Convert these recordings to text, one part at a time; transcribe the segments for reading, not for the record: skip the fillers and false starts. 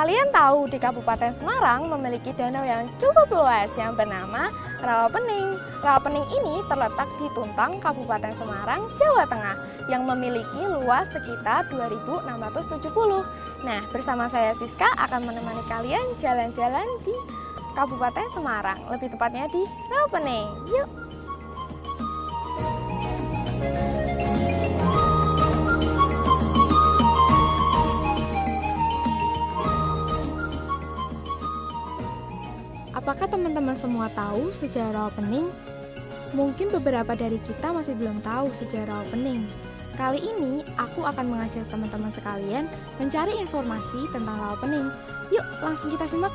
Kalian tahu di Kabupaten Semarang memiliki danau yang cukup luas yang bernama Rawapening. Rawapening ini terletak di Tuntang, Kabupaten Semarang, Jawa Tengah yang memiliki luas sekitar 2.670. Nah, bersama saya Siska akan menemani kalian jalan-jalan di Kabupaten Semarang, lebih tepatnya di Rawapening. Yuk! Apakah teman-teman semua tahu sejarah Rawapening? Mungkin beberapa dari kita masih belum tahu sejarah Rawapening. Kali ini aku akan mengajak teman-teman sekalian mencari informasi tentang Rawapening. Yuk, langsung kita simak.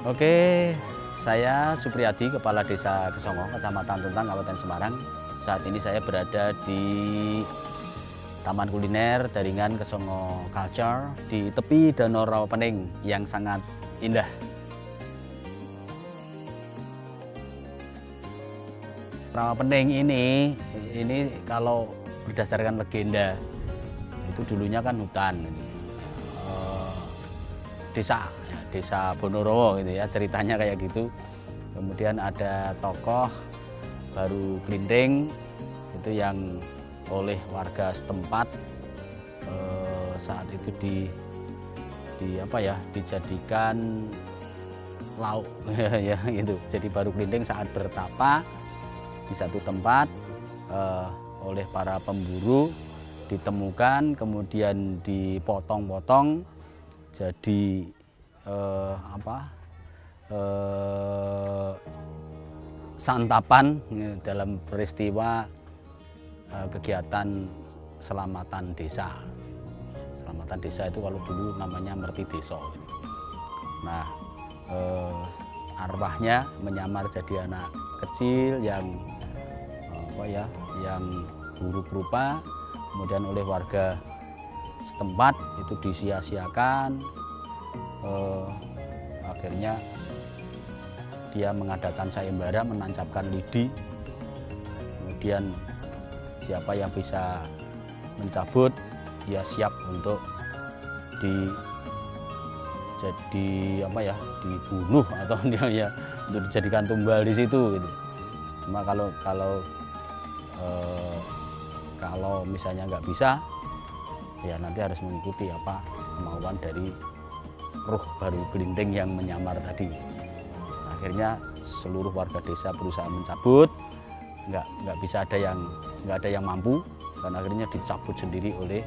Oke, saya Supriyadi, Kepala Desa Kesongo, Kecamatan Tuntang, Kabupaten Semarang. Saat ini saya berada di Taman Kuliner Daringan Kesongo Culture di tepi Danau Rawapening yang sangat indah. Rawapening ini kalau berdasarkan legenda itu dulunya kan hutan, desa Bonorowo gitu ya, ceritanya kayak gitu. Kemudian ada tokoh Baru Glinding itu yang oleh warga setempat saat itu dijadikan lauk ya gitu. Jadi Baru Glinding saat bertapa di satu tempat oleh para pemburu ditemukan, kemudian dipotong-potong jadi santapan dalam peristiwa kegiatan selamatan desa. Selamatan desa itu kalau dulu namanya Merti Deso. Nah, arwahnya menyamar jadi anak kecil yang buruk rupa, kemudian oleh warga setempat itu disia-siakan. Akhirnya dia mengadakan sayembara, menancapkan lidi, kemudian siapa yang bisa mencabut dia siap untuk dibunuh atau dia untuk dijadikan tumbal di situ gitu. Cuma kalau misalnya nggak bisa, ya nanti harus mengikuti kemauan dari ruh Baru Glinding yang menyamar tadi. Akhirnya seluruh warga desa berusaha mencabut, nggak ada yang mampu, dan akhirnya dicabut sendiri oleh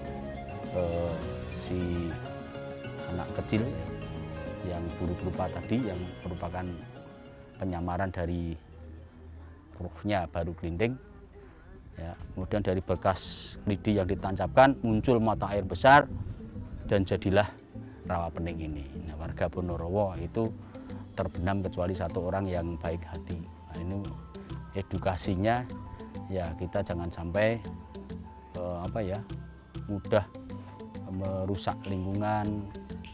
si anak kecil yang buruk rupa tadi, yang merupakan penyamaran dari ruhnya Baru Glinding. Ya, kemudian dari bekas lidi yang ditancapkan muncul mata air besar dan jadilah Rawapening ini. Nah, warga Bonorowo itu terbenam kecuali satu orang yang baik hati. Nah, ini edukasinya ya, kita jangan sampai mudah merusak lingkungan,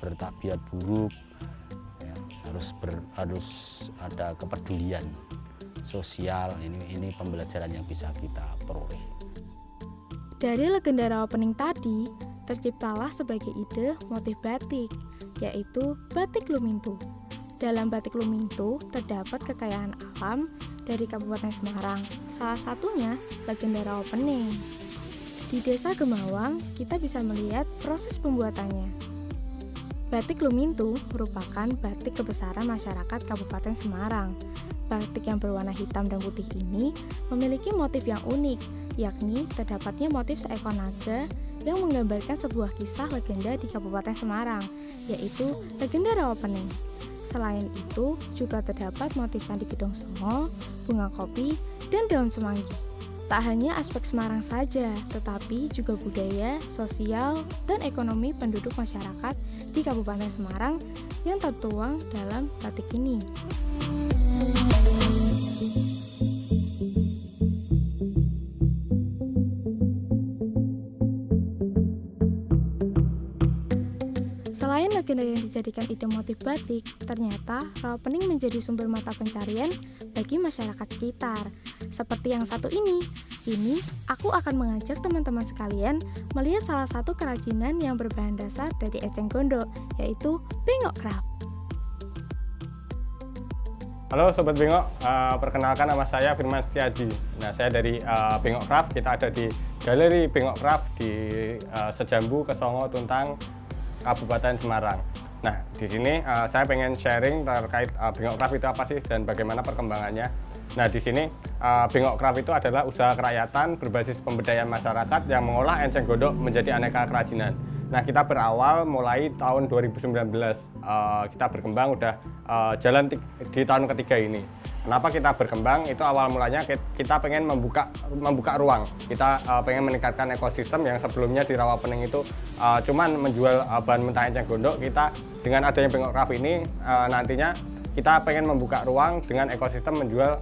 bertabiat buruk. Ya, harus ada kepedulian sosial. Ini pembelajaran yang bisa kita peroleh. Dari legenda Rawapening tadi, terciptalah sebagai ide motif batik, yaitu batik Lumintu. Dalam batik Lumintu terdapat kekayaan alam dari Kabupaten Semarang, salah satunya legenda Rawapening. Di Desa Gemawang, kita bisa melihat proses pembuatannya. Batik Lumintu merupakan batik kebesaran masyarakat Kabupaten Semarang. Batik yang berwarna hitam dan putih ini memiliki motif yang unik, yakni terdapatnya motif seekor naga yang menggambarkan sebuah kisah legenda di Kabupaten Semarang, yaitu legenda Rawapening. Selain itu, juga terdapat motif candi Gedong Songo, bunga kopi, dan daun semanggi. Tak hanya aspek Semarang saja, tetapi juga budaya, sosial, dan ekonomi penduduk masyarakat di Kabupaten Semarang yang tertuang dalam batik ini. Selain legenda yang dijadikan ide motif batik, ternyata rawapening menjadi sumber mata pencarian bagi masyarakat sekitar. Seperti yang satu ini. Ini aku akan mengajak teman-teman sekalian melihat salah satu kerajinan yang berbahan dasar dari eceng gondok, yaitu Bengok Craft. Halo Sobat Bengok, perkenalkan nama saya Firman Setiaji. Nah, saya dari Bengok Craft. Kita ada di Galeri Bengok Craft di Sejambu, Kesongo, Tuntang, Kabupaten Semarang. Nah, di sini saya pengen sharing terkait Bengok Craft itu apa sih dan bagaimana perkembangannya. Nah, di sini Bengok Craft itu adalah usaha kerakyatan berbasis pemberdayaan masyarakat yang mengolah eceng gondok menjadi aneka kerajinan. Nah, kita berawal mulai tahun 2019. Kita berkembang udah jalan di tahun ketiga ini. Kenapa kita berkembang? Itu awal mulanya kita pengen membuka ruang. Kita pengen meningkatkan ekosistem yang sebelumnya di Rawapening itu cuman menjual bahan mentah eceng gondok. Kita dengan adanya Bengok Craft ini nantinya kita pengen membuka ruang dengan ekosistem menjual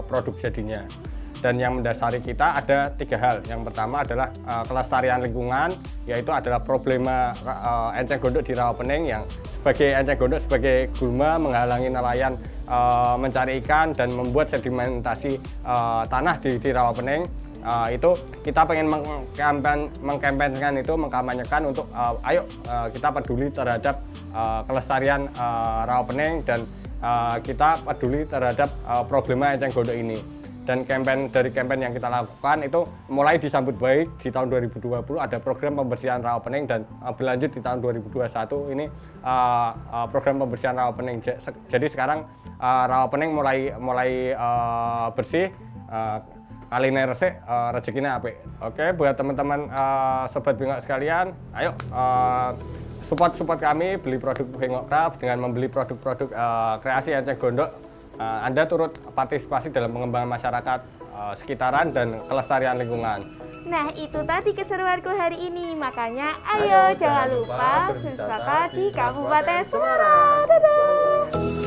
produk jadinya. Dan yang mendasari kita ada 3 hal. Yang pertama adalah kelestarian lingkungan, yaitu adalah problema eceng gondok di Rawapening yang sebagai eceng gondok sebagai gulma menghalangi nelayan mencari ikan dan membuat sedimentasi tanah di Rawapening. Itu kita pengen mengkampanyekan itu, mengkampanyekan untuk ayo kita peduli terhadap kelestarian Rawapening dan kita peduli terhadap problema eceng gondok ini. Dan dari kampanye yang kita lakukan itu mulai disambut baik. Di tahun 2020 ada program pembersihan Rawapening dan berlanjut di tahun 2021 ini program pembersihan Rawapening. Jadi sekarang Rawapening mulai bersih, kali ini resik, rezekinya apik. Oke, buat teman-teman Sobat Bengok sekalian, ayo support kami, beli produk Bengok Craft dengan membeli produk-produk kreasi eceng gondok. Anda turut partisipasi dalam pengembangan masyarakat sekitaran dan kelestarian lingkungan. Nah, itu tadi keseruanku hari ini. Makanya ayo jangan lupa berwisata di Kabupaten Semarang. Dadah!